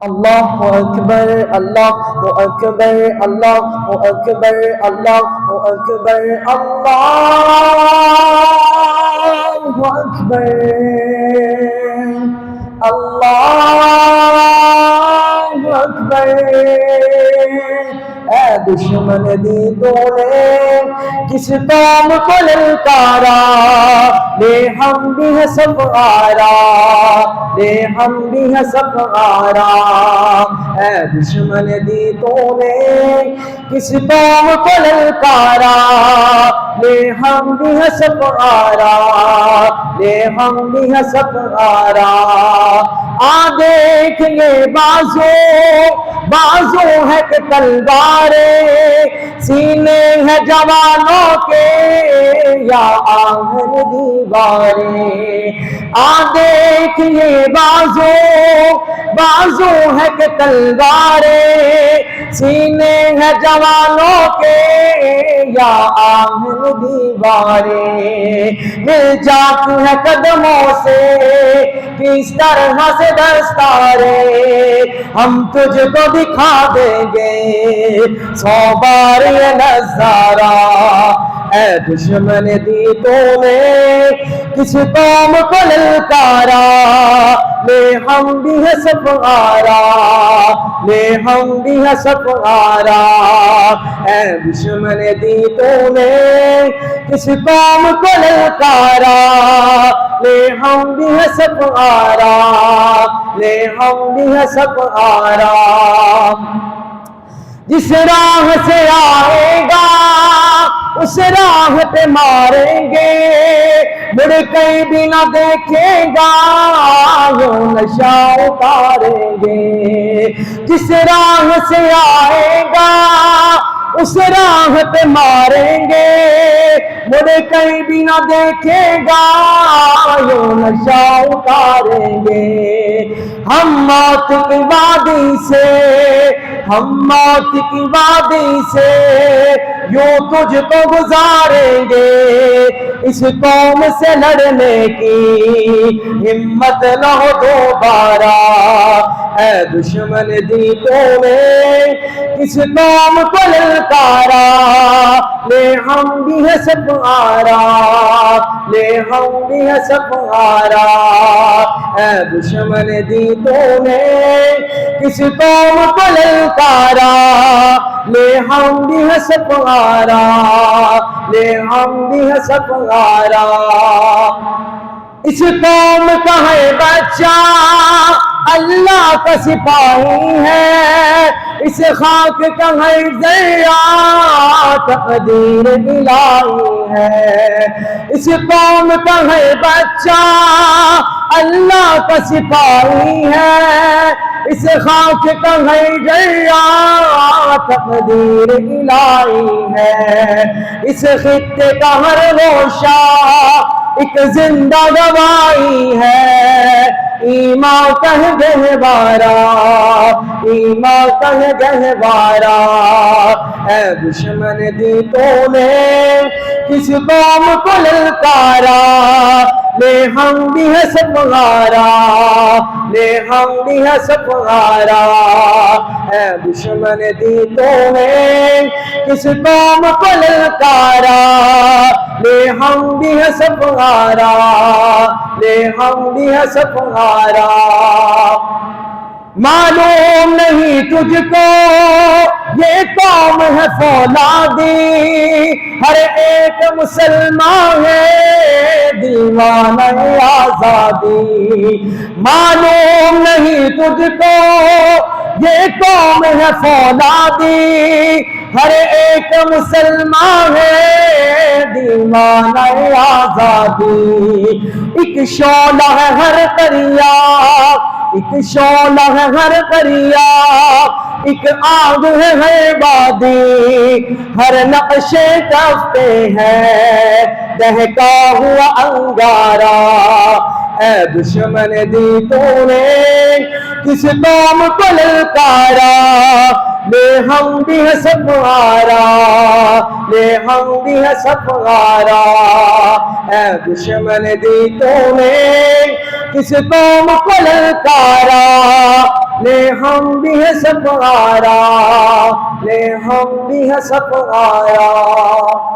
اللہ اکبر اللہ اکبر اللہ اکبر اللہ اکبر اللہ اکبر اللہ اکبر۔ اے دشمن دی تونے کس قوم کو للکارا، لے ہم بھی ہے سب آرا، لے ہم بھی ہے سب آرا۔ اے دشمن دی تونے کس قوم کو للکارا، لے ہم بھی ہے سب آرا، لے ہم بھی ہے سب آرا۔ آ دیکھ یہ بازو بازو ہے کہ تلواریں، سینے ہیں جوانوں کے یا آہن دیواریں۔ آ دیکھ یہ بازو بازو ہے کہ تلواریں، سینے ہیں جوانوں کے یا آہن دیواریں۔ مل جاتی ہے قدموں سے کس طرح سے دستاریں، ہم تجھ کو دکھا دیں گے 100 بار یہ نظارہ۔ اے دشمن دی تونے کس قوم کو للکارا، لے ہم بھی ہے سب آرا، لے ہم بھی ہے سب آرا۔ اے دشمن دی تونے کس قوم کو للکارا، لے ہم بھی ہے سب آرا، لے ہم بھی ہے سب آرا۔ جس راہ سے آئے گا اس راہ پہ ماریں گے، مڑ کہیں بھی نہ دیکھے گا یوں نشہ اتاریں گے۔ جس راہ سے آئے گا اس راہ پہ ماریں گے، مڑ کہیں بھی نہ دیکھے گا یوں نشہ اتاریں گے۔ ہم موت کی وادی سے ہم موت کی وادی سے یوں تجھ کو گزاریں گے، اس قوم سے لڑنے کی ہمت نہ ہو دوبارہ۔ اے دشمن دی تونے کس قوم کو للکارا، لے ہم بھی ہے سب آرا، لے ہم بھی ہے سب آرا۔ اے دشمن دی تونے کس قوم کو للکارا، لے ہم بھی ہے سب آرا، لے ہم بھی ہے سب آرا۔ اس قوم کا ہے بچہ اللہ کا سپاہی ہے، اس خاک کا ہے ذرہ تقدیر الہی ہے۔ اس قوم کا ہے بچہ اللہ کا سپاہی ہے، اس خاک کا ہے ذرہ تقدیر الہی ہے۔ اس خطے کا ہر روشہ ایک زندہ گواہی ہے، ایمان کہہ گہوارا، ایمان کہہ گہوارا۔ اے دشمن دی تونے کس قوم کو للکارا، لے ہم بھی ہے سب آرا، لے ہم بھی ہے سب آرا۔ اے دشمن دی تونے کس قوم کو للکارا، لے ہم بھی ہے سب آرا، لے ہم بھی ہے سب آرا۔ معلوم نہیں تجھ کو یہ قوم ہے فولادی، ہر ایک مسلمان ہے دیوانہ آزادی۔ معلوم نہیں تجھ کو یہ قوم ہے فولادی، ہر ایک مسلمان ہے دیوانہ آزادی۔ ایک شعلہ ہے ہر قریہ، ایک شعلہ ہے ہر قریہ، ایک آگ ہے ہر وادی، ہر نقشے کف پہ ہے دہکا ہوا انگارہ۔ اے دشمن دی تونے کس قوم کو للکارا، لے ہم بھی ہے سب غارا، لے ہم بھی ہے سب غارا، اے دشمن دی تو نے کس قوم کو للکارا، لے ہم بھی ہے سب غارا، لے ہم بھی ہے سب غارا۔